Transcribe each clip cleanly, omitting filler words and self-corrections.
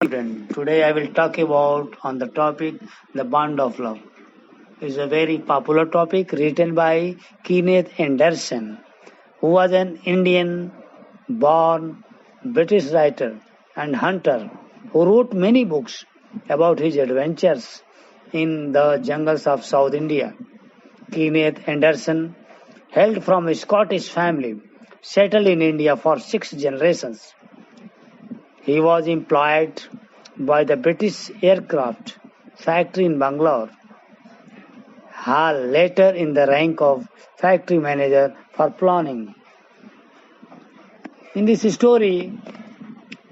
Student. Today I will talk about on the topic The Bond of Love. It's a very popular topic written by Kenneth Anderson, who was an Indian born British writer and hunter who wrote many books about his adventures in the jungles of South India. Kenneth Anderson hailed from a Scottish family settled in India for 6 generations. He was employed by the British aircraft factory in Bangalore, later in the rank of factory manager for planning. In this story,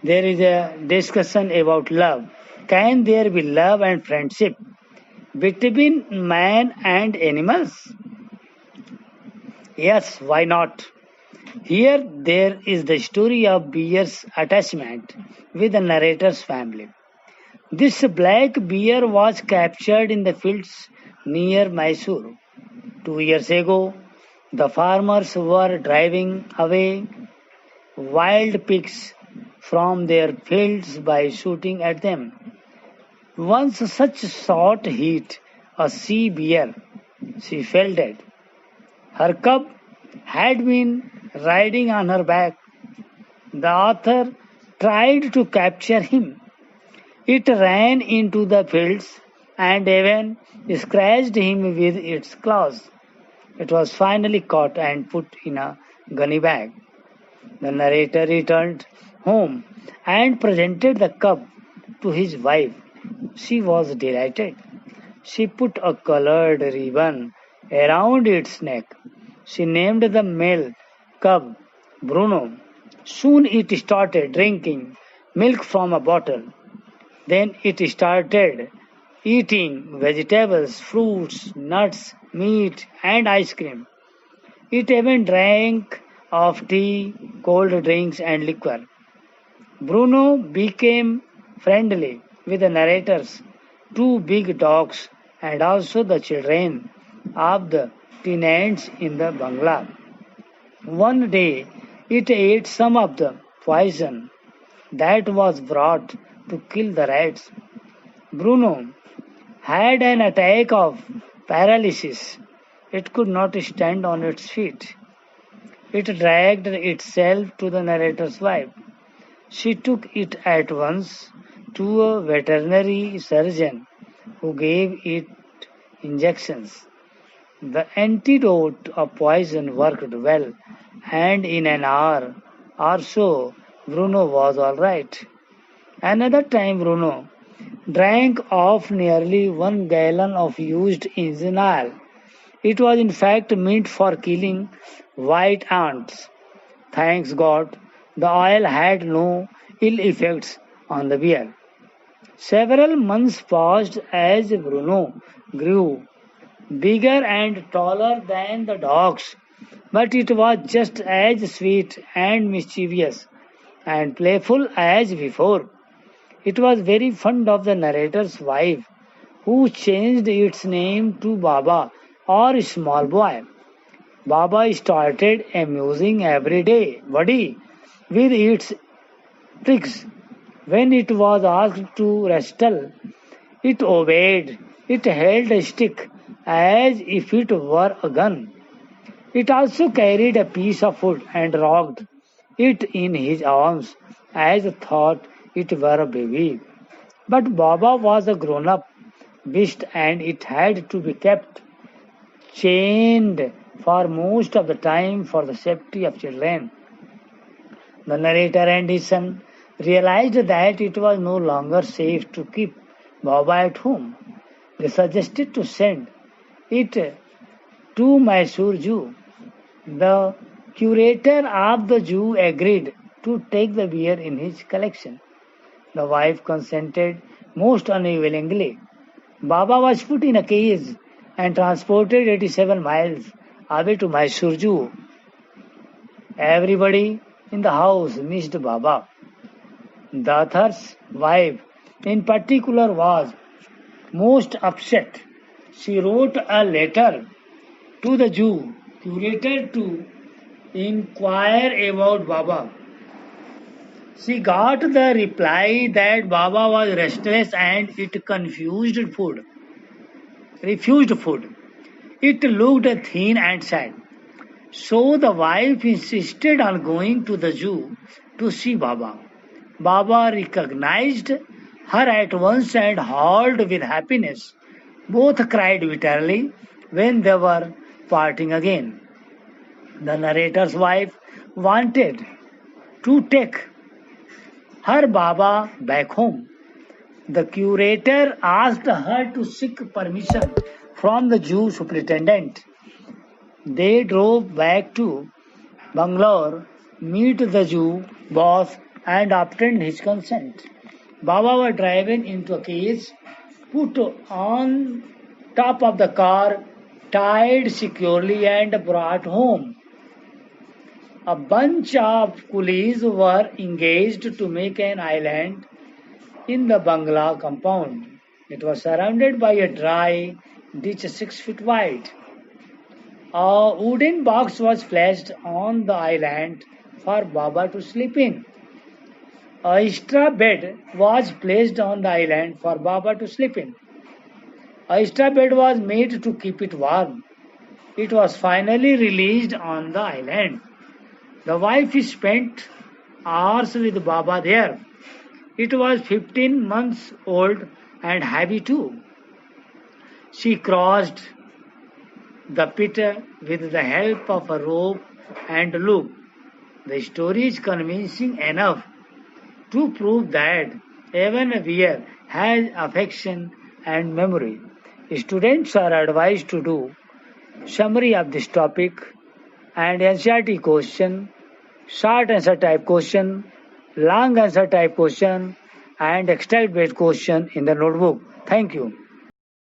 there is a discussion about love. Can there be love and friendship between man and animals? Yes, why not? Here there is the story of Bear's attachment with the narrator's family. This black bear was captured in the fields near Mysore. 2 years ago, the farmers were driving away wild pigs from their fields by shooting at them. Once such shot hit a sea bear. She fell dead. Her cub had been riding on her back. The author tried to capture him. It ran into the fields and even scratched him with its claws. It was finally caught and put in a gunny bag. The narrator returned home and presented the cub to his wife. She was delighted. She put a colored ribbon around its neck. She named the male cub Bruno. Soon it started drinking milk from a bottle. Then it started eating vegetables, fruits, nuts, meat, and ice cream. It even drank of tea, cold drinks, and liquor. Bruno became friendly with the narrators, two big dogs, and also the children of the tenants in the bungalow. One day, it ate some of the poison that was brought to kill the rats. Bruno had an attack of paralysis. It could not stand on its feet. It dragged itself to the narrator's wife. She took it at once to a veterinary surgeon who gave it injections. The antidote of poison worked well, and in an hour or so, Bruno was all right. Another time, Bruno drank off nearly 1 gallon of used engine oil. It was in fact meant for killing white ants. Thanks God, the oil had no ill effects on the bear. Several months passed as Bruno grew bigger and taller than the dogs, but it was just as sweet and mischievous and playful as before. It was very fond of the narrator's wife, who changed its name to Baba or small boy. Baba started amusing everybody with its tricks. When it was asked to wrestle, it obeyed. It held a stick as if it were a gun. It also carried a piece of wood and rocked it in his arms as thought it were a baby. But Baba was a grown up beast and it had to be kept chained for most of the time for the safety of children. The narrator and his son realized that it was no longer safe to keep Baba at home. They suggested to send it to Mysore Zoo. The curator of the zoo agreed to take the bear in his collection. The wife consented most unwillingly. Baba was put in a cage and transported 87 miles away to Mysore Zoo. Everybody in the house missed Baba. The author's wife, in particular, was most upset. She wrote a letter to the zoo curator to inquire about Baba. She got the reply that Baba was restless and it refused food. It looked thin and sad. So the wife insisted on going to the zoo to see Baba. Baba recognized her at once and howled with happiness. Both cried bitterly when they were parting again. The narrator's wife wanted to take her Baba back home. The curator asked her to seek permission from the Jew superintendent. They drove back to Bangalore, meet the Jew boss, and obtained his consent. Baba was driven into a cage, put on top of the car, tied securely, and brought home. A bunch of coolies were engaged to make an island in the bungalow compound. It was surrounded by a dry ditch 6 feet wide. A wooden box was placed on the island for Baba to sleep in. A straw bed was placed on the island for Baba to sleep in. A straw bed was made to keep it warm. It was finally released on the island. The wife spent hours with Baba there. It was 15 months old and heavy too. She crossed the pit with the help of a rope and loop. The story is convincing enough to prove that even a bear has affection and memory. Students are advised to do summary of this topic and NCERT question, short answer type question, long answer type question, and extract based question in the notebook. Thank you.